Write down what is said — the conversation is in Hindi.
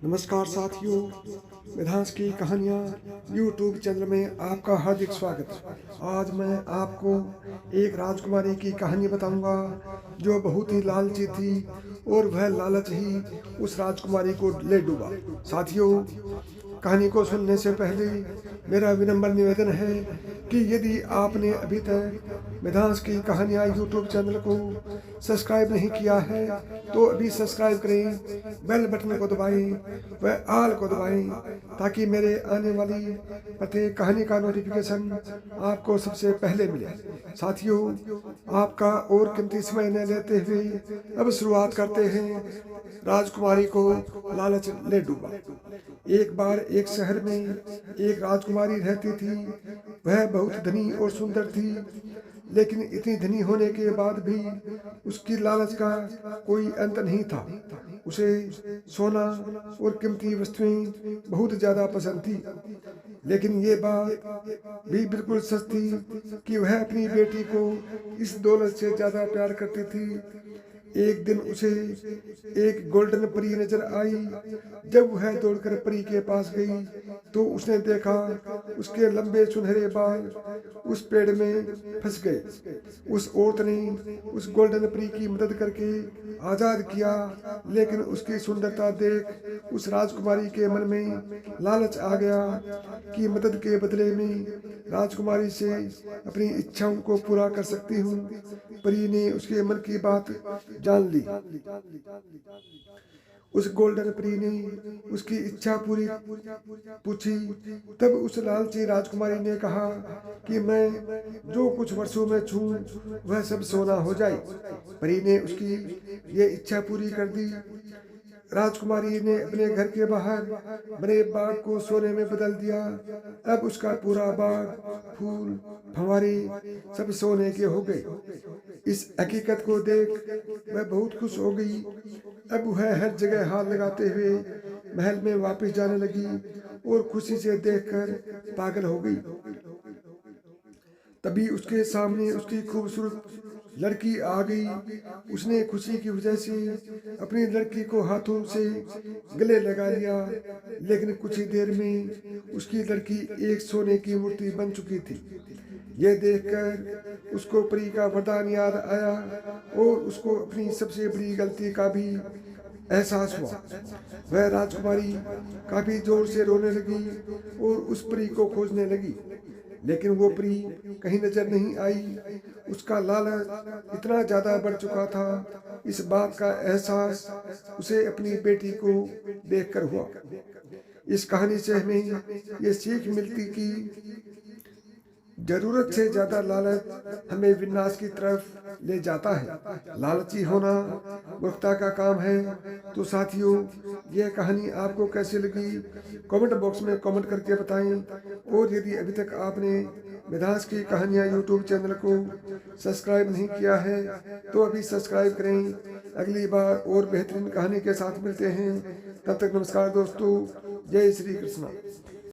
नमस्कार साथियों, मिधांस की कहानियाँ यूट्यूब चैनल में आपका हार्दिक स्वागत। आज मैं आपको एक राजकुमारी की कहानी बताऊंगा जो बहुत ही लालची थी और वह लालच ही उस राजकुमारी को ले डूबा। साथियों, कहानी को सुनने से पहले मेरा विनम्र निवेदन है कि यदि आपने अभी तक मिधांस की कहानियाँ यूट्यूब चैनल को सब्सक्राइब नहीं किया है तो अभी सब्सक्राइब करें, बेल बटन को दबाएं व आल को दबाएं ताकि मेरे आने वाली प्रत्येक कहानी का नोटिफिकेशन आपको सबसे पहले मिले। साथियों, आपका और कीमती समय न लेते हुए अब शुरुआत करते हैं। राजकुमारी को लालच ले डूबा। एक बार एक शहर में एक राजकुमारी रहती थी। वह बहुत धनी और सुंदर थी, लेकिन इतनी धनी होने के बाद भी उसकी लालच का कोई अंत नहीं था। उसे सोना और कीमती वस्तुएं बहुत ज्यादा पसंद थी, लेकिन ये बात भी बिल्कुल सच थी कि वह अपनी बेटी को इस दौलत से ज्यादा प्यार करती थी। एक दिन उसे एक गोल्डन परी नजर आई। जब वह दौड़कर परी के पास गई तो उसने देखा उसके लंबे सुनहरे बाल उस पेड़ में फंस गए। उस औरत ने उस गोल्डन परी की मदद करके आजाद किया, लेकिन उसकी सुंदरता देख उस राजकुमारी के मन में लालच आ गया कि मदद के बदले में राजकुमारी से अपनी इच्छाओं को पूरा कर सकती हूँ। परी ने उसके मन की बात जान ली। उस गोल्डन परी ने उसकी इच्छा पूरी पूछी। तब उस लालची राजकुमारी ने कहा कि मैं जो कुछ वर्षों में छूं वह सब सोना हो जाए। परी ने उसकी ये इच्छा पूरी कर दी। राजकुमारी ने अपने घर के बाहर बने बाग को सोने में बदल दिया। अब उसका पूरा बाग, फूल, फंवारे सब सोने के हो गए। इस हकीकत को देख वह बहुत खुश हो गई। अब वह हर जगह हाथ लगाते हुए महल में वापस जाने लगी और खुशी से देखकर पागल हो गई। तभी उसके सामने उसकी खूबसूरत लड़की आ गई। उसने खुशी की वजह से अपनी लड़की को हाथों से गले लगा लिया, लेकिन कुछ ही देर में उसकी लड़की एक सोने की मूर्ति बन चुकी थी। यह देखकर उसको परी का वरदान याद आया और उसको अपनी सबसे बड़ी गलती का भी एहसास हुआ। वह राजकुमारी काफी जोर से रोने लगी और उस परी को खोजने लगी, लेकिन वो परी कहीं नजर नहीं आई। उसका लालच इतना ज्यादा बढ़ चुका था। इस बात का एहसास उसे अपनी बेटी को देखकर हुआ। इस कहानी से हमें ये सीख मिलती कि जरूरत से ज्यादा लालच हमें विनाश की तरफ ले जाता है। लालची होना मूर्खता का काम है। तो साथियों, यह कहानी आपको कैसी लगी कमेंट बॉक्स में कमेंट करके बताएं। और यदि अभी तक आपने मिधांस की कहानियाँ यूट्यूब चैनल को सब्सक्राइब नहीं किया है तो अभी सब्सक्राइब करें। अगली बार और बेहतरीन कहानी के साथ मिलते हैं। तब तक नमस्कार दोस्तों। जय श्री कृष्ण।